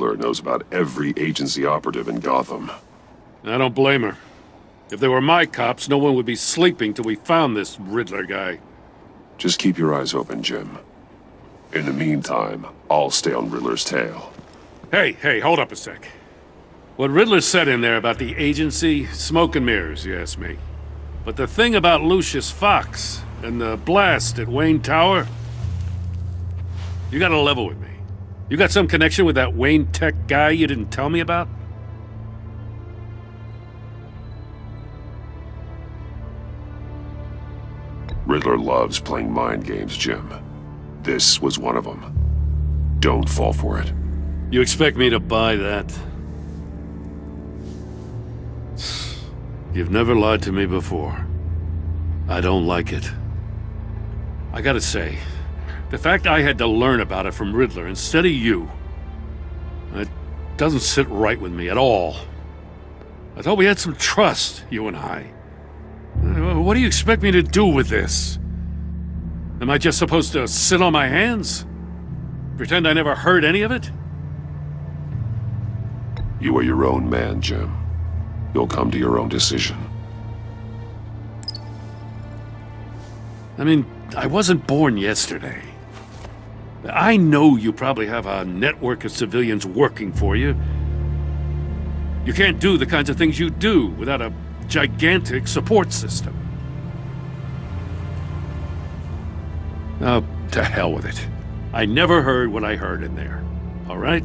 Riddler knows about every agency operative in Gotham. I don't blame her. If they were my cops, no one would be sleeping till we found this Riddler guy. Just keep your eyes open, Jim. In the meantime, I'll stay on Riddler's tail. Hey, hold up a sec. What Riddler said in there about the agency, smoke and mirrors, you ask me. But the thing about Lucius Fox and the blast at Wayne Tower, you gotta level with me. You got some connection with that Wayne Tech guy you didn't tell me about? Riddler loves playing mind games, Jim. This was one of them. Don't fall for it. You expect me to buy that? You've never lied to me before. I don't like it. I gotta say, the fact I had to learn about it from Riddler instead of you, it doesn't sit right with me at all. I thought we had some trust, you and I. What do you expect me to do with this? Am I just supposed to sit on my hands? Pretend I never heard any of it? You are your own man, Jim. You'll come to your own decision. I mean, I wasn't born yesterday. I know you probably have a network of civilians working for you. You can't do the kinds of things you do without a gigantic support system. Oh, to hell with it. I never heard what I heard in there, all right?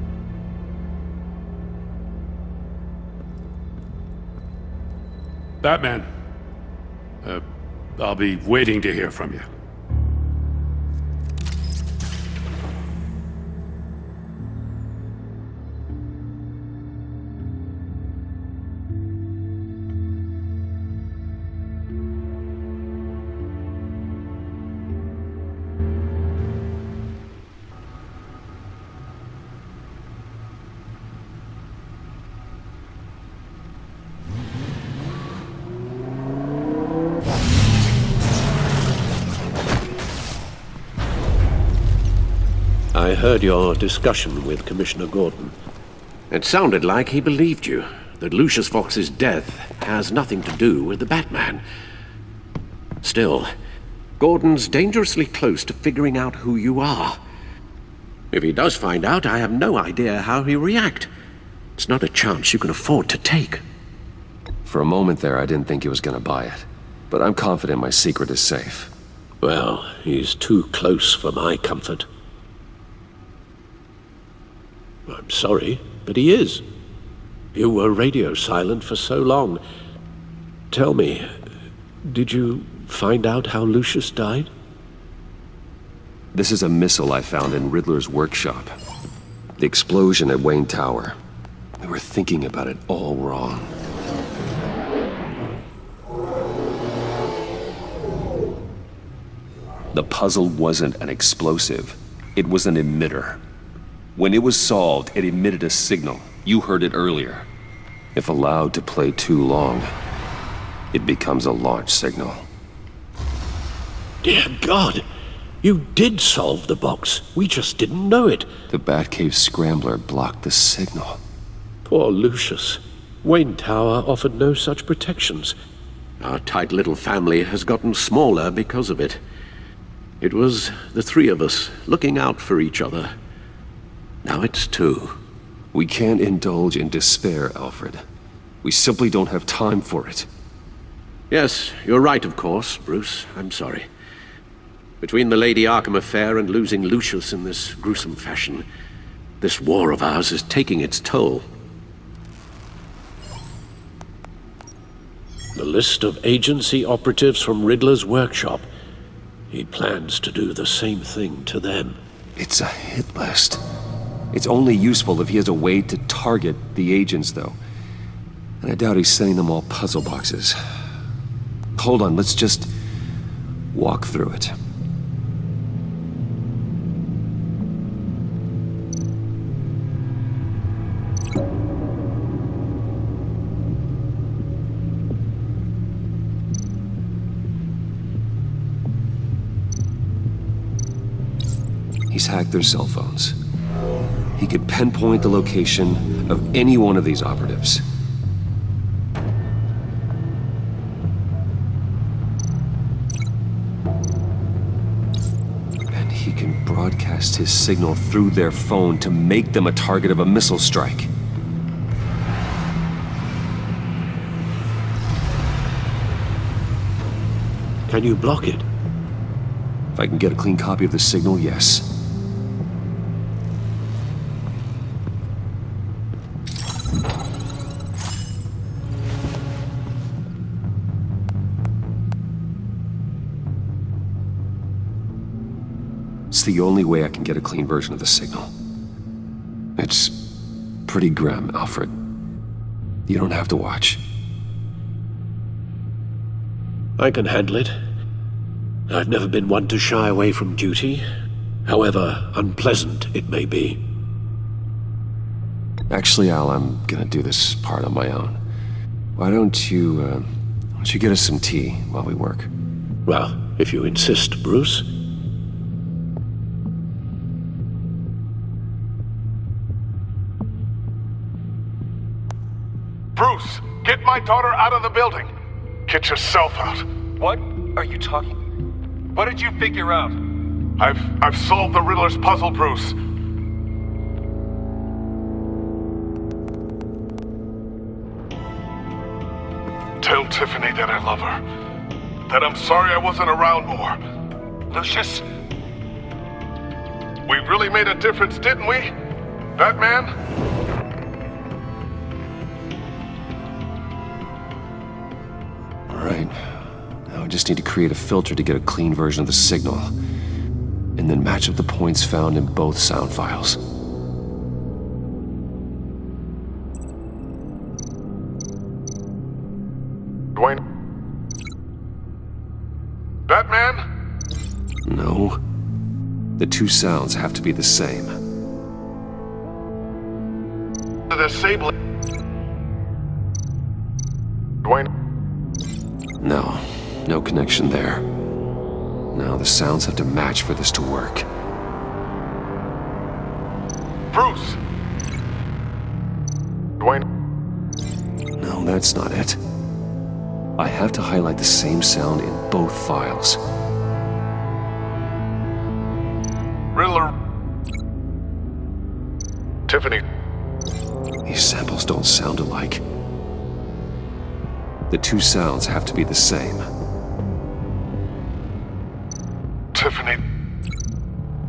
Batman, I'll be waiting to hear from you. I heard your discussion with Commissioner Gordon. It sounded like he believed you, that Lucius Fox's death has nothing to do with the Batman. Still, Gordon's dangerously close to figuring out who you are. If he does find out, I have no idea how he'll react. It's not a chance you can afford to take. For a moment there, I didn't think he was gonna buy it. But I'm confident my secret is safe. Well, he's too close for my comfort. I'm sorry, but he is. You were radio silent for so long. Tell me, did you find out how Lucius died? This is a missile I found in Riddler's workshop. The explosion at Wayne Tower. We were thinking about it all wrong. The puzzle wasn't an explosive. It was an emitter. When it was solved, it emitted a signal. You heard it earlier. If allowed to play too long, it becomes a launch signal. Dear God! You did solve the box. We just didn't know it. The Batcave scrambler blocked the signal. Poor Lucius. Wayne Tower offered no such protections. Our tight little family has gotten smaller because of it. It was the three of us looking out for each other. Now it's two. We can't indulge in despair, Alfred. We simply don't have time for it. Yes, you're right, of course, Bruce. I'm sorry. Between the Lady Arkham affair and losing Lucius in this gruesome fashion, this war of ours is taking its toll. The list of agency operatives from Riddler's workshop. He plans to do the same thing to them. It's a hit list. It's only useful if he has a way to target the agents, though. And I doubt he's sending them all puzzle boxes. Hold on, let's just walk through it. He's hacked their cell phones. He could pinpoint the location of any one of these operatives. And he can broadcast his signal through their phone to make them a target of a missile strike. Can you block it? If I can get a clean copy of the signal, yes. It's the only way I can get a clean version of the signal. It's pretty grim, Alfred. You don't have to watch. I can handle it. I've never been one to shy away from duty, however unpleasant it may be. Actually, Al, I'm gonna do this part on my own. Why don't you get us some tea while we work? Well, if you insist, Bruce. Bruce, get my daughter out of the building. Get yourself out. What are you talking? What did you figure out? I've solved the Riddler's puzzle, Bruce. Tell Tiffany that I love her. That I'm sorry I wasn't around more. Lucius? We really made a difference, didn't we? Batman? Alright. Now I just need to create a filter to get a clean version of the signal. And then match up the points found in both sound files. Dwayne? Batman? No. The two sounds have to be the same. Disable it. Dwayne? No. No connection there. Now the sounds have to match for this to work. Bruce! Dwayne? No, that's not it. I have to highlight the same sound in both files. Riddler? Tiffany? These samples don't sound alike. The two sounds have to be the same. Tiffany?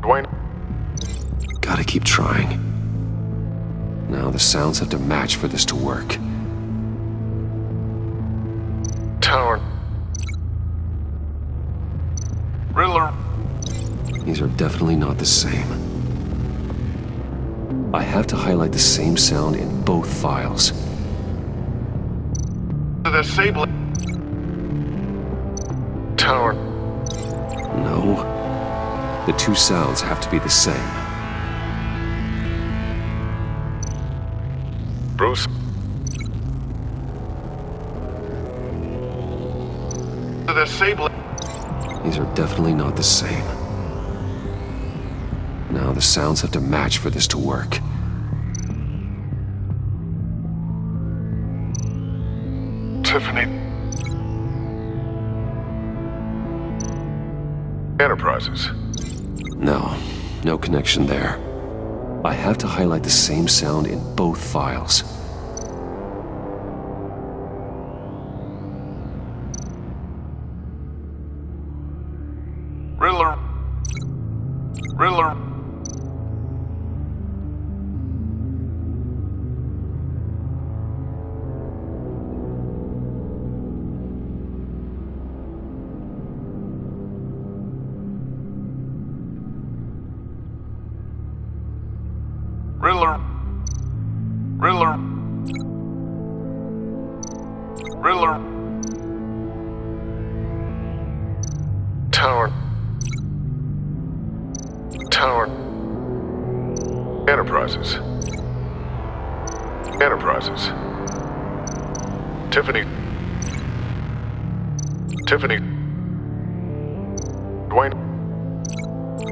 Dwayne? Gotta keep trying. Now the sounds have to match for this to work. Tower? Riddler? These are definitely not the same. I have to highlight the same sound in both files. Disable it. Tower? No. The two sounds have to be the same. Bruce? Disable it. These are definitely not the same. Now the sounds have to match for this to work. Tiffany? Enterprises? No. No connection there. I have to highlight the same sound in both files. Riddler? Riddler? Riddler? Riddler? Riddler? Tower? Tower? Enterprises? Enterprises? Tiffany? Tiffany? Dwayne?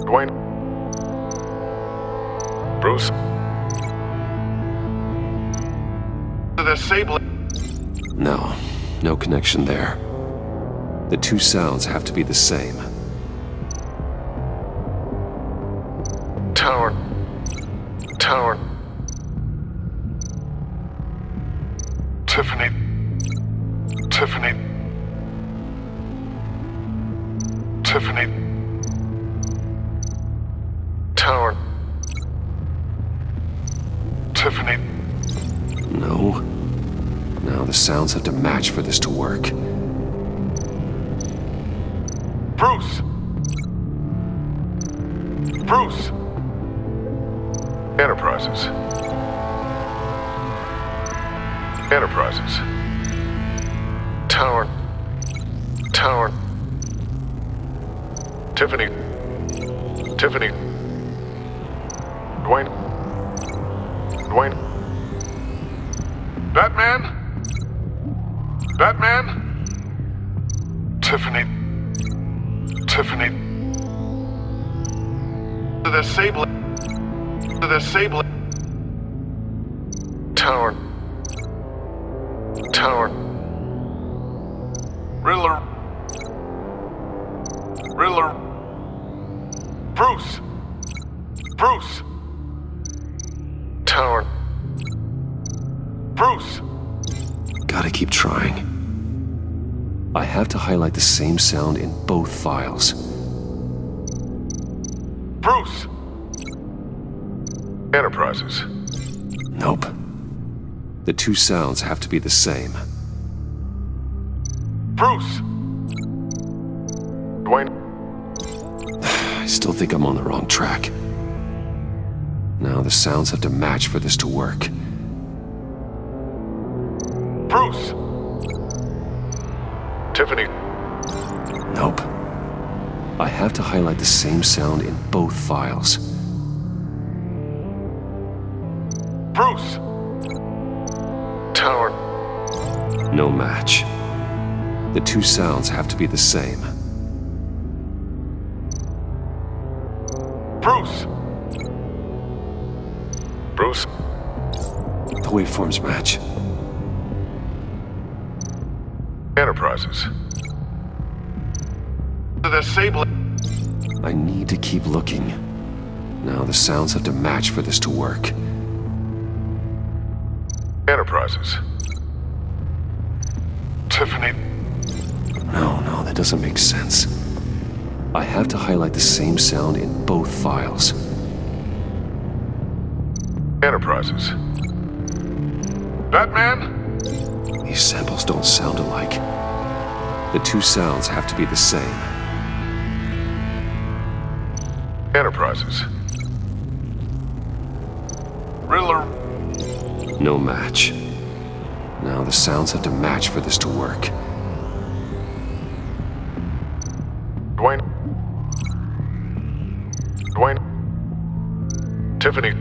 Dwayne? Bruce? disabling. No, no connection there. The two sounds have to be the same. Tower. Tiffany. Tower. Tiffany. No. Now the sounds have to match for this to work. Bruce. Enterprises. Tower. Tiffany. Dwayne. Batman. Tiffany. The disabling. Tower. Riddler. Bruce. Tower. Bruce. Gotta keep trying. I have to highlight the same sound in both files. Bruce. Enterprises. Nope. The two sounds have to be the same. Bruce. Dwayne. I still think I'm on the wrong track. Now the sounds have to match for this to work. Bruce. Tiffany. Nope. I have to highlight the same sound in both files. Bruce. Tower. No match. The two sounds have to be the same. Bruce. The waveforms match. Enterprises. The disabling. I need to keep looking. Now the sounds have to match for this to work. Enterprises. Tiffany. No, that doesn't make sense. I have to highlight the same sound in both files. Enterprises. Batman. These samples don't sound alike. The two sounds have to be the same. Enterprises. Riddler. No match. Now the sounds have to match for this to work. Dwayne. Tiffany.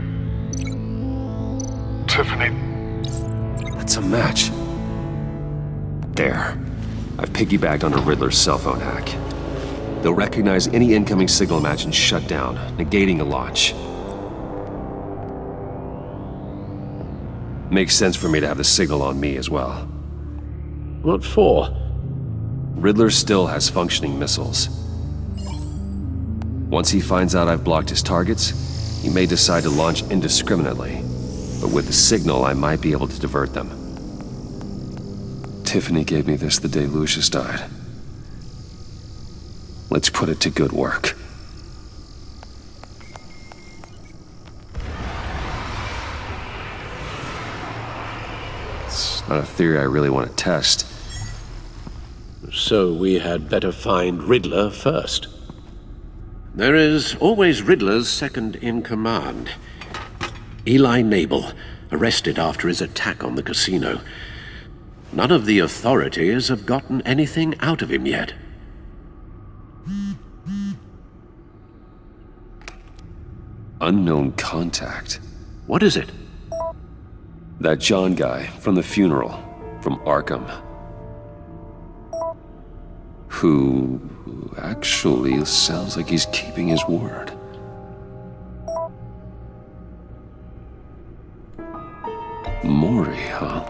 That's a match. There. I've piggybacked on a Riddler's cell phone hack. They'll recognize any incoming signal match and shut down, negating a launch. Makes sense for me to have the signal on me as well. What for? Riddler still has functioning missiles. Once he finds out I've blocked his targets, he may decide to launch indiscriminately. But with the signal, I might be able to divert them. Tiffany gave me this the day Lucius died. Let's put it to good work. It's not a theory I really want to test. So we had better find Riddler first. There is always Riddler's second in command. Eli Nabel, arrested after his attack on the casino. None of the authorities have gotten anything out of him yet. Unknown contact. What is it? That John guy from the funeral, from Arkham. Who actually sounds like he's keeping his word. Maury, huh?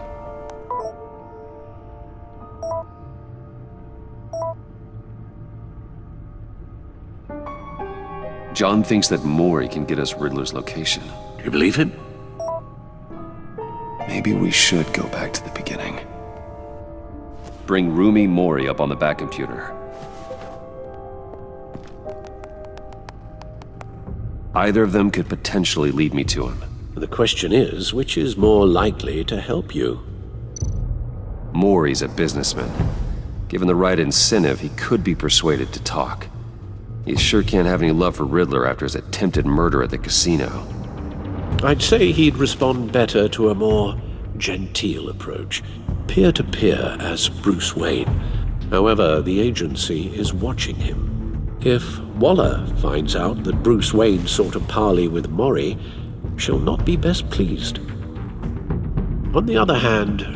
John thinks that Mori can get us Riddler's location. You believe him? Maybe we should go back to the beginning. Bring Rumi Mori up on the back computer. Either of them could potentially lead me to him. The question is, which is more likely to help you? Mori's a businessman. Given the right incentive, he could be persuaded to talk. He sure can't have any love for Riddler after his attempted murder at the casino. I'd say he'd respond better to a more genteel approach, peer-to-peer as Bruce Wayne. However, the agency is watching him. If Waller finds out that Bruce Wayne sought a parley with Mori, she'll not be best pleased. On the other hand,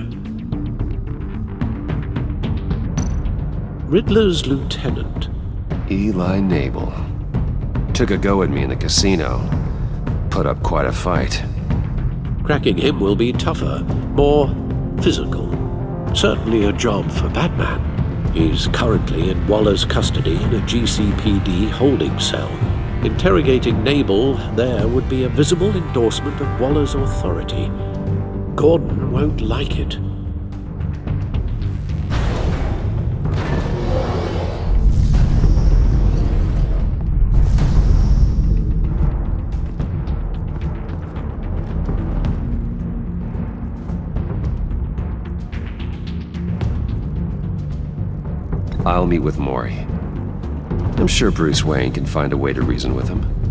Riddler's lieutenant, Eli Nabel, took a go at me in the casino. Put up quite a fight. cracking him will be tougher, more physical. Certainly a job for Batman. He's currently in Waller's custody in a GCPD holding cell. Interrogating Nabel there would be a visible endorsement of Waller's authority. Gordon won't like it. I'll meet with Mori. I'm sure Bruce Wayne can find a way to reason with him.